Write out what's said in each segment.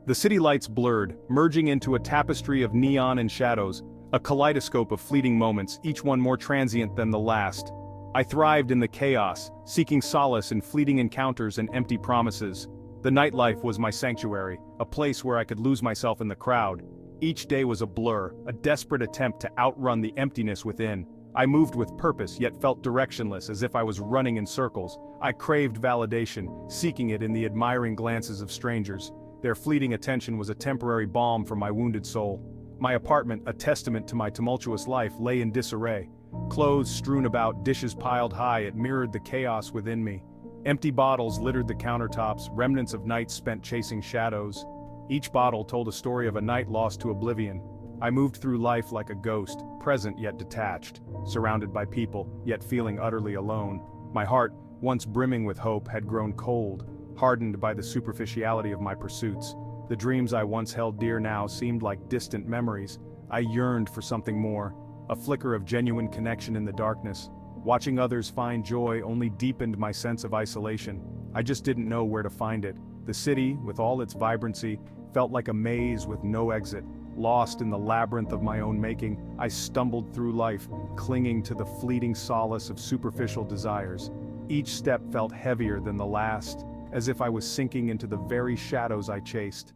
The city lights blurred, merging into a tapestry of neon and shadows, a kaleidoscope of fleeting moments, each one more transient than the last. I thrived in the chaos, seeking solace in fleeting encounters and empty promises. The nightlife was my sanctuary, a place where I could lose myself in the crowd. Each day was a blur, a desperate attempt to outrun the emptiness within. I moved with purpose yet felt directionless, as if I was running in circles. I craved validation, seeking it in the admiring glances of strangers. Their fleeting attention was a temporary balm for my wounded soul. My apartment, a testament to my tumultuous life, lay in disarray. Clothes strewn about, dishes piled high, it mirrored the chaos within me. Empty bottles littered the countertops, remnants of nights spent chasing shadows. Each bottle told a story of a night lost to oblivion. I moved through life like a ghost, present yet detached, surrounded by people, yet feeling utterly alone. My heart, once brimming with hope, had grown cold, hardened by the superficiality of my pursuits. The dreams I once held dear now seemed like distant memories. I yearned for something more, a flicker of genuine connection in the darkness. Watching others find joy only deepened my sense of isolation. I just didn't know where to find it. The city, with all its vibrancy, felt like a maze with no exit. Lost in the labyrinth of my own making, I stumbled through life, clinging to the fleeting solace of superficial desires. Each step felt heavier than the last, as if I was sinking into the very shadows I chased.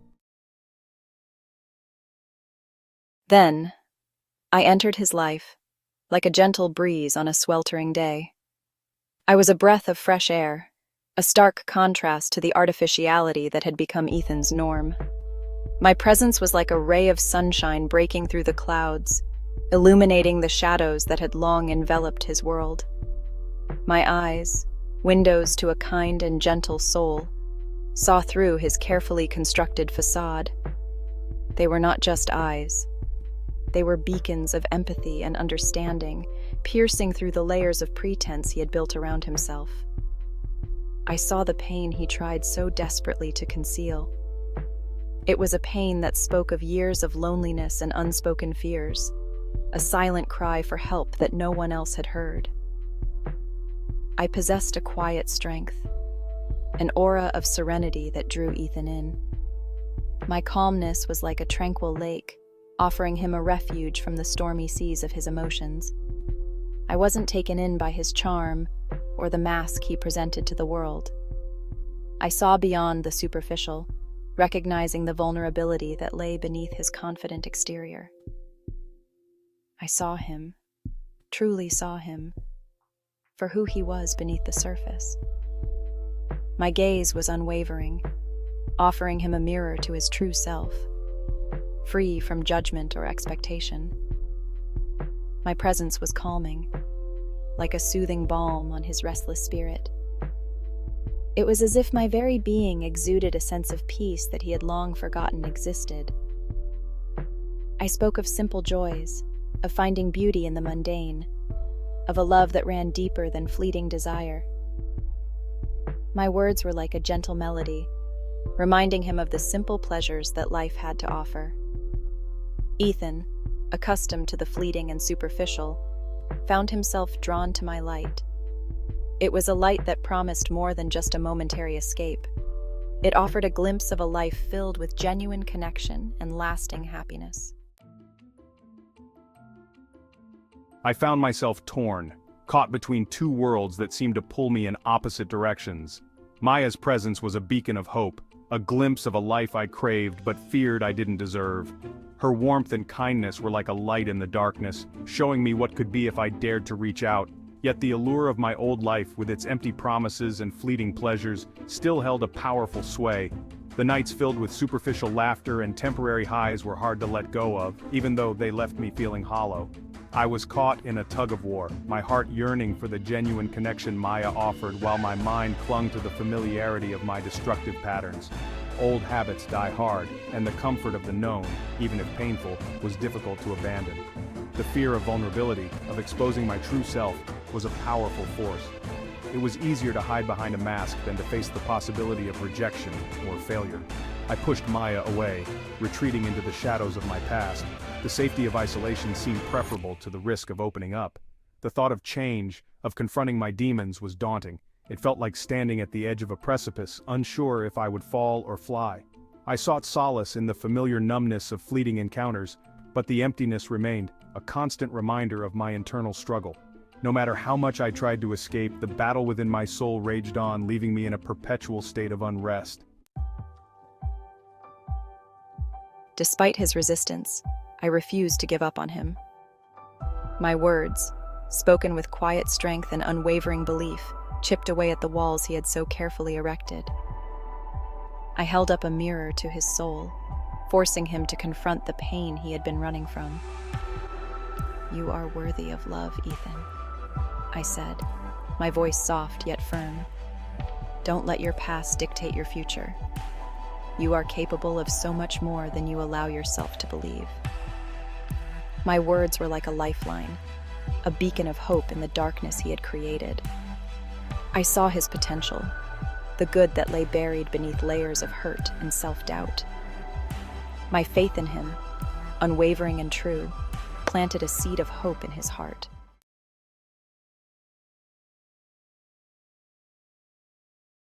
Then, I entered his life, like a gentle breeze on a sweltering day. I was a breath of fresh air, a stark contrast to the artificiality that had become Ethan's norm. My presence was like a ray of sunshine breaking through the clouds, illuminating the shadows that had long enveloped his world. My eyes, windows to a kind and gentle soul, saw through his carefully constructed facade. They were not just eyes. They were beacons of empathy and understanding, piercing through the layers of pretense he had built around himself. I saw the pain he tried so desperately to conceal. It was a pain that spoke of years of loneliness and unspoken fears, a silent cry for help that no one else had heard. I possessed a quiet strength, an aura of serenity that drew Ethan in. My calmness was like a tranquil lake, offering him a refuge from the stormy seas of his emotions. I wasn't taken in by his charm or the mask he presented to the world. I saw beyond the superficial, recognizing the vulnerability that lay beneath his confident exterior. I saw him, truly saw him, for who he was beneath the surface. My gaze was unwavering, offering him a mirror to his true self, free from judgment or expectation. My presence was calming, like a soothing balm on his restless spirit. It was as if my very being exuded a sense of peace that he had long forgotten existed. I spoke of simple joys, of finding beauty in the mundane, of a love that ran deeper than fleeting desire. My words were like a gentle melody, reminding him of the simple pleasures that life had to offer. Ethan, accustomed to the fleeting and superficial, found himself drawn to my light. It was a light that promised more than just a momentary escape. It offered a glimpse of a life filled with genuine connection and lasting happiness. I found myself torn, caught between two worlds that seemed to pull me in opposite directions. Maya's presence was a beacon of hope, a glimpse of a life I craved but feared I didn't deserve. Her warmth and kindness were like a light in the darkness, showing me what could be if I dared to reach out. Yet the allure of my old life, with its empty promises and fleeting pleasures, still held a powerful sway. The nights filled with superficial laughter and temporary highs were hard to let go of, even though they left me feeling hollow. I was caught in a tug-of-war, my heart yearning for the genuine connection Maya offered while my mind clung to the familiarity of my destructive patterns. Old habits die hard, and the comfort of the known, even if painful, was difficult to abandon. The fear of vulnerability, of exposing my true self, was a powerful force. It was easier to hide behind a mask than to face the possibility of rejection or failure. I pushed Maya away, retreating into the shadows of my past. The safety of isolation seemed preferable to the risk of opening up. The thought of change, of confronting my demons, was daunting. It felt like standing at the edge of a precipice, unsure if I would fall or fly. I sought solace in the familiar numbness of fleeting encounters, but the emptiness remained, a constant reminder of my internal struggle. No matter how much I tried to escape, the battle within my soul raged on, leaving me in a perpetual state of unrest. Despite his resistance, I refused to give up on him. My words, spoken with quiet strength and unwavering belief, chipped away at the walls he had so carefully erected. I held up a mirror to his soul, forcing him to confront the pain he had been running from. "You are worthy of love, Ethan," I said, my voice soft yet firm. "Don't let your past dictate your future. You are capable of so much more than you allow yourself to believe." My words were like a lifeline, a beacon of hope in the darkness he had created. I saw his potential, the good that lay buried beneath layers of hurt and self-doubt. My faith in him, unwavering and true, planted a seed of hope in his heart.